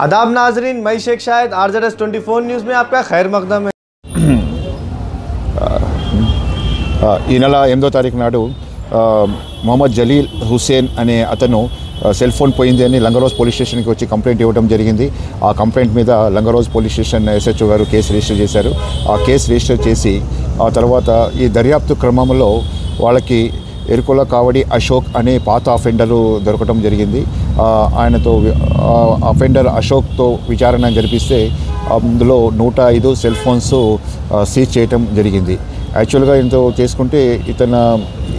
आदाब नाजरीन, मैं शेख शाहिद RZS 24 न्यूज़ में आपका खैर मकदम है। ఈ నెల 8వ తారీఖు నాడు మొహమ్మద్ జలీల్ హుస్సేన్ అనే అతను సెల్ ఫోన్ పోయింది అని లంగరోజ్ పోలీస్ స్టేషన్కి వచ్చి కంప్లైంట్ ఇవ్వడం జరిగింది. ఆ కంప్లైంట్ మీద లంగరోజ్ పోలీస్ స్టేషన్ SHO గారు కేసు రిజిస్టర్ చేశారు. ఆ కేసు రిజిస్టర్ చేసి ఆ తర్వాత ఈ దర్యాప్తు క్రమంలో వాళ్ళకి ఎరుకుల కావడి అశోక్ అనే పాత అఫెండరు దొరకడం జరిగింది. ఆయనతో అఫెండర్ అశోక్తో విచారణ జరిపిస్తే అందులో 105 సెల్ ఫోన్స్ సీజ్ చేయటం జరిగింది. యాక్చువల్గా ఈయనతో చేసుకుంటే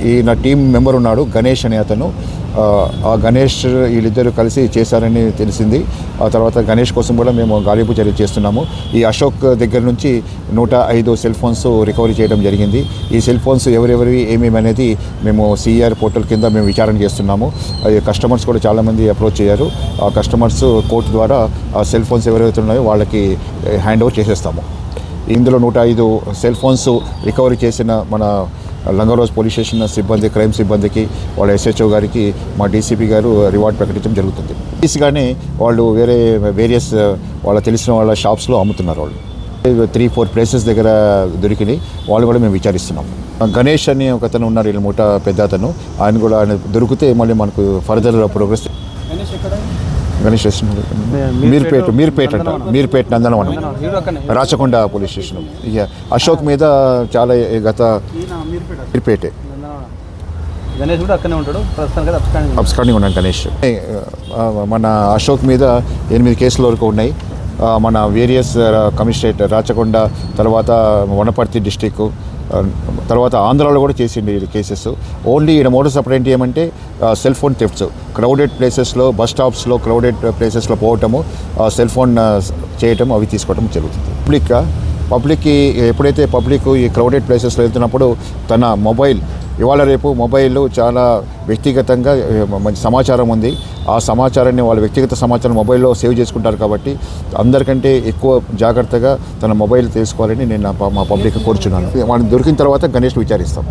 ఈయన టీం మెంబర్ ఉన్నాడు గణేష్ అనే అతను. ఆ గణేష్ వీళ్ళిద్దరూ కలిసి చేశారని తెలిసింది. ఆ తర్వాత గణేష్ కోసం కూడా మేము గాలింపు చర్య చేస్తున్నాము. ఈ అశోక్ దగ్గర నుంచి 105 సెల్ ఫోన్స్ రికవరీ చేయడం జరిగింది. ఈ సెల్ ఫోన్స్ ఎవరెవరివి ఏమేమి అనేది మేము CR పోర్టల్ కింద మేము విచారణ చేస్తున్నాము. కస్టమర్స్ కూడా చాలామంది అప్రోచ్ అయ్యారు. ఆ కస్టమర్స్ కోర్టు ద్వారా ఆ సెల్ ఫోన్స్ ఎవరైతే ఉన్నాయో వాళ్ళకి హ్యాండ్ ఓవర్ చేసేస్తాము. ఇందులో 105 సెల్ ఫోన్స్ రికవరీ చేసిన మన లంగరోజ్ పోలీస్ స్టేషన్ సిబ్బంది, క్రైమ్ సిబ్బందికి, వాళ్ళ SHO గారికి మా DCP గారు రివార్డ్ ప్రకటించడం జరుగుతుంది. ఈజీగానే వాళ్ళు వేరియస్ వాళ్ళ తెలిసిన వాళ్ళ షాప్స్లో అమ్ముతున్నారు. వాళ్ళు 3-4 ప్లేసెస్ దగ్గర దొరికినాయి. వాళ్ళు కూడా మేము విచారిస్తున్నాం. గణేష్ అని ఒక అతను ఉన్నారు, వీళ్ళ మూట పెద్ద అతను. ఆయన దొరికితే మళ్ళీ మనకు ఫర్దర్ ప్రోగ్రెస్. గణేష్ మీర్పేట నందనవనం రాచకొండ పోలీస్ స్టేషన్. ఇక అశోక్ మీద చాలా గత మీర్పేటే అబ్స్కాండింగ్ ఉన్నాడు గణేష్. మన అశోక్ మీద 8 కేసుల వరకు ఉన్నాయి. మన వేరియస్ కమిషనరేట్ రాచకొండ, తర్వాత వనపర్తి డిస్టిక్, తర్వాత ఆంధ్రాలో కూడా చేసింది ఈ కేసెస్. ఓన్లీ ఈయన మోడస్ ఆపరేండి ఏమంటే సెల్ ఫోన్ థెఫ్ట్స్, క్రౌడెడ్ ప్లేసెస్లో, బస్ స్టాప్స్లో క్రౌడెడ్ ప్లేసెస్లో పోవటము, సెల్ ఫోన్ చేయటం, అవి తీసుకోవటం జరుగుతుంది. పబ్లిక్కి ఎప్పుడైతే పబ్లిక్ ఈ క్రౌడెడ్ ప్లేసెస్లో వెళ్తున్నప్పుడు తన మొబైల్, ఇవాళ రేపు మొబైల్ చాలా వ్యక్తిగతంగా మంచి సమాచారం ఉంది. ఆ సమాచారాన్ని వాళ్ళ వ్యక్తిగత సమాచారం మొబైల్లో సేవ్ చేసుకుంటారు. కాబట్టి అందరికంటే ఎక్కువ జాగ్రత్తగా తన మొబైల్ తీసుకోవాలని నేను మా పబ్లిక్ కోరుచున్నాను. వాళ్ళని దొరికిన తర్వాత గణేష్ విచారిస్తాం.